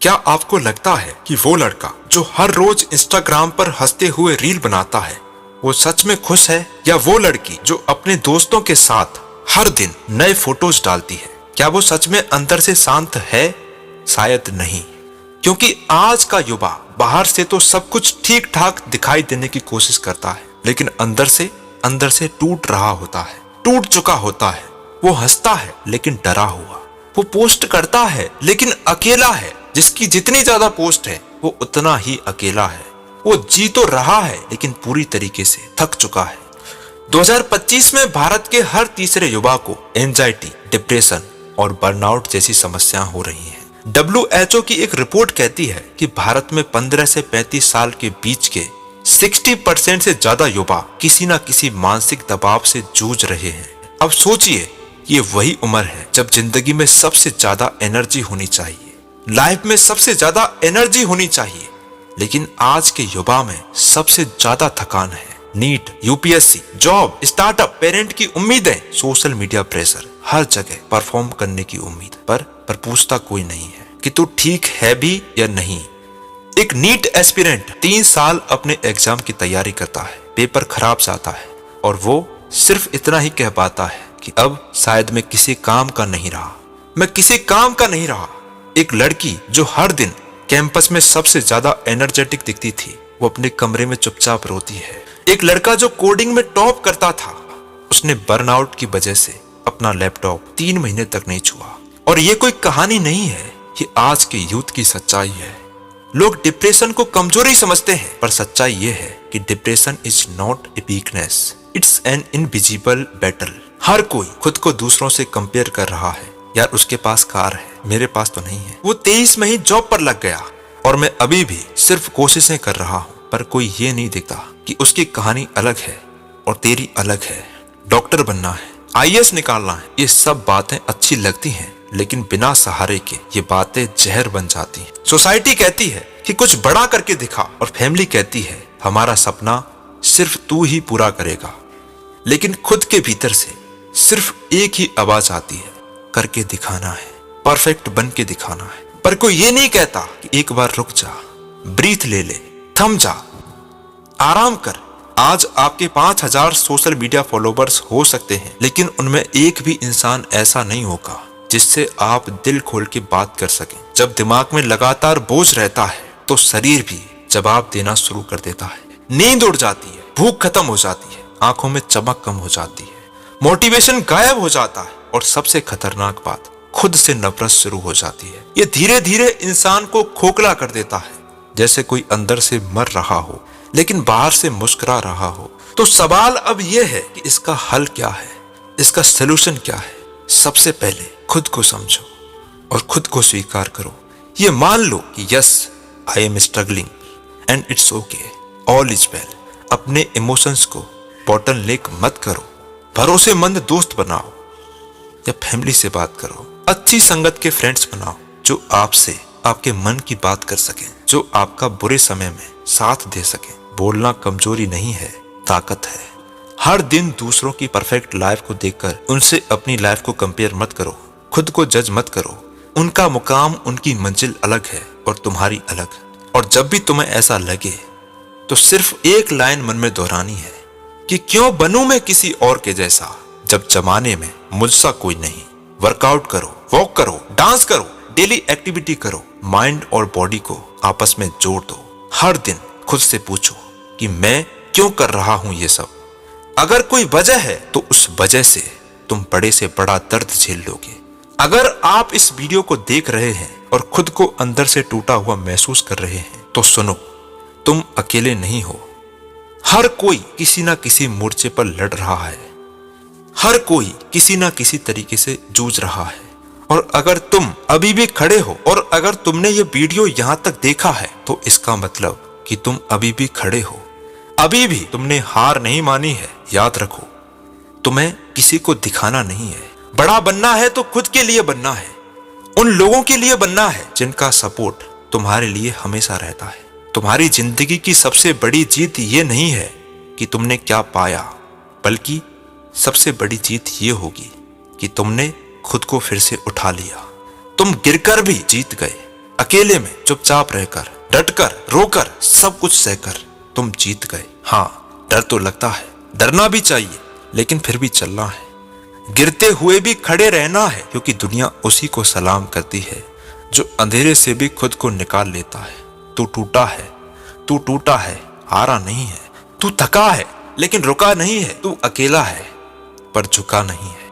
क्या आपको लगता है कि वो लड़का जो हर रोज इंस्टाग्राम पर हंसते हुए रील बनाता है वो सच में खुश है, या वो लड़की जो अपने दोस्तों के साथ हर दिन नए फोटोज डालती है, क्या वो सच में अंदर से शांत है? शायद नहीं, क्योंकि आज का युवा बाहर से तो सब कुछ ठीक ठाक दिखाई देने की कोशिश करता है, लेकिन अंदर से टूट रहा होता है, टूट चुका होता है। वो हंसता है लेकिन डरा हुआ, वो पोस्ट करता है लेकिन अकेला है। जिसकी जितनी ज्यादा पोस्ट है वो उतना ही अकेला है। वो जी तो रहा है लेकिन पूरी तरीके से थक चुका है। 2025 में भारत के हर तीसरे युवा को एंजाइटी, डिप्रेशन और बर्नआउट जैसी समस्याएं हो रही हैं। WHO की एक रिपोर्ट कहती है कि भारत में 15 से 35 साल के बीच के 60% से ज्यादा युवा किसी न किसी मानसिक दबाव से जूझ रहे हैं। अब सोचिए, ये वही उम्र है जब जिंदगी में सबसे ज्यादा एनर्जी होनी चाहिए, लाइफ में सबसे ज्यादा एनर्जी होनी चाहिए, लेकिन आज के युवा में सबसे ज्यादा थकान है। NEET, UPSC, job, startup, parent की उम्मीदें, सोशल मीडिया प्रेशर, हर जगह परफॉर्म करने की उम्मीद, पर पूछता कोई नहीं है कि तू ठीक है भी या नहीं। एक नीट एस्पिरेंट 3 साल अपने एग्जाम की तैयारी करता है, पेपर खराब जाता है और वो सिर्फ इतना ही कह पाता है कि अब शायद मैं किसी काम का नहीं रहा, मैं किसी काम का नहीं रहा। एक लड़की जो हर दिन कैंपस में सबसे ज्यादा एनर्जेटिक दिखती थी, वो अपने कमरे में चुपचाप रोती है। एक लड़का जो कोडिंग में टॉप करता था, उसने बर्नआउट की वजह से अपना लैपटॉप 3 महीने तक नहीं छुआ। और ये कोई कहानी नहीं है, ये आज के यूथ की सच्चाई है। लोग डिप्रेशन को कमजोरी समझते हैं, पर सच्चाई ये है कि depression is not a weakness, it's an invisible battle. हर कोई खुद को दूसरों से कंपेयर कर रहा है। यार उसके पास कार है, मेरे पास तो नहीं है। वो 23 में ही जॉब पर लग गया और मैं अभी भी सिर्फ कोशिशें कर रहा हूँ। पर कोई ये नहीं देखता कि उसकी कहानी अलग है और तेरी अलग है। डॉक्टर बनना है, आईएएस निकालना है, ये सब बातें अच्छी लगती हैं, लेकिन बिना सहारे के ये बातें जहर बन जाती हैं। सोसाइटी कहती है कि कुछ बड़ा करके दिखा, और फैमिली कहती है हमारा सपना सिर्फ तू ही पूरा करेगा। लेकिन खुद के भीतर से सिर्फ एक ही आवाज आती है, करके दिखाना है, परफेक्ट बन के दिखाना है। पर कोई ये नहीं कहता कि एक बार रुक जा, ब्रीथ ले ले, थम जा, आराम कर। आज आपके 5000 सोशल मीडिया फॉलोवर्स हो सकते हैं, लेकिन उनमें एक भी इंसान ऐसा नहीं होगा जिससे आप दिल खोल के बात कर सकें। जब दिमाग में लगातार बोझ रहता है तो शरीर भी जवाब देना शुरू कर देता है। नींद उड़ जाती है, भूख खत्म हो जाती है, आंखों में चमक कम हो जाती है, मोटिवेशन गायब हो जाता है, और सबसे खतरनाक बात, खुद से नफरत शुरू हो जाती है। ये धीरे धीरे इंसान को खोखला कर देता है, जैसे कोई अंदर से मर रहा हो लेकिन बाहर से मुस्कुरा रहा हो। तो सवाल अब यह है कि इसका हल क्या है, इसका सलूशन क्या है? सबसे पहले खुद को समझो और खुद को स्वीकार करो। ये मान लो कि yes, I am struggling and it's okay, all is well. अपने इमोशंस को बॉटल नेक मत करो। भरोसेमंद दोस्त बनाओ या फैमिली से बात करो। अच्छी संगत के फ्रेंड्स बनाओ जो आपसे आपके मन की बात कर सकें, जो आपका बुरे समय में साथ दे सकें। बोलना कमजोरी नहीं है, ताकत है। हर दिन दूसरों की परफेक्ट लाइफ को देखकर उनसे अपनी लाइफ को कंपेयर मत करो। खुद को जज मत करो। उनका मुकाम, उनकी मंजिल अलग है और तुम्हारी अलग। और जब भी तुम्हें ऐसा लगे तो सिर्फ एक लाइन मन में दोहरानी है कि क्यों बनूं मैं किसी और के जैसा, जब जमाने में मुझसा कोई नहीं। वर्कआउट करो, वॉक करो, डांस करो, डेली एक्टिविटी करो, माइंड और बॉडी को आपस में जोड़ दो। हर दिन खुद से पूछो कि मैं क्यों कर रहा हूं ये सब। अगर कोई वजह है तो उस वजह से तुम बड़े से बड़ा दर्द झेल लोगे। अगर आप इस वीडियो को देख रहे हैं और खुद को अंदर से टूटा हुआ महसूस कर रहे हैं तो सुनो, तुम अकेले नहीं हो। हर कोई किसी ना किसी मोर्चे पर लड़ रहा है, हर कोई किसी ना किसी तरीके से जूझ रहा है। और अगर तुम अभी भी खड़े हो और अगर तुमने ये वीडियो यहाँ तक देखा है तो इसका मतलब कि तुम अभी भी खड़े हो, अभी भी तुमने हार नहीं मानी है। याद रखो, तुम्हें किसी को दिखाना नहीं है। बड़ा बनना है तो खुद के लिए बनना है, उन लोगों के लिए बनना है जिनका सपोर्ट तुम्हारे लिए हमेशा रहता है। तुम्हारी जिंदगी की सबसे बड़ी जीत ये नहीं है कि तुमने क्या पाया, बल्कि सबसे बड़ी जीत ये होगी कि तुमने खुद को फिर से उठा लिया। तुम गिरकर भी जीत गए, अकेले में चुपचाप रहकर, डटकर, रोकर, सब कुछ सहकर तुम जीत गए। हाँ, डर तो लगता है, डरना भी चाहिए, लेकिन फिर भी चलना है। गिरते हुए भी खड़े रहना है, क्योंकि दुनिया उसी को सलाम करती है जो अंधेरे से भी खुद को निकाल लेता है। तू टूटा है, तू टूटा है, हारा नहीं है। तू थका है, लेकिन रुका नहीं है। तू अकेला है, पर झुका नहीं है।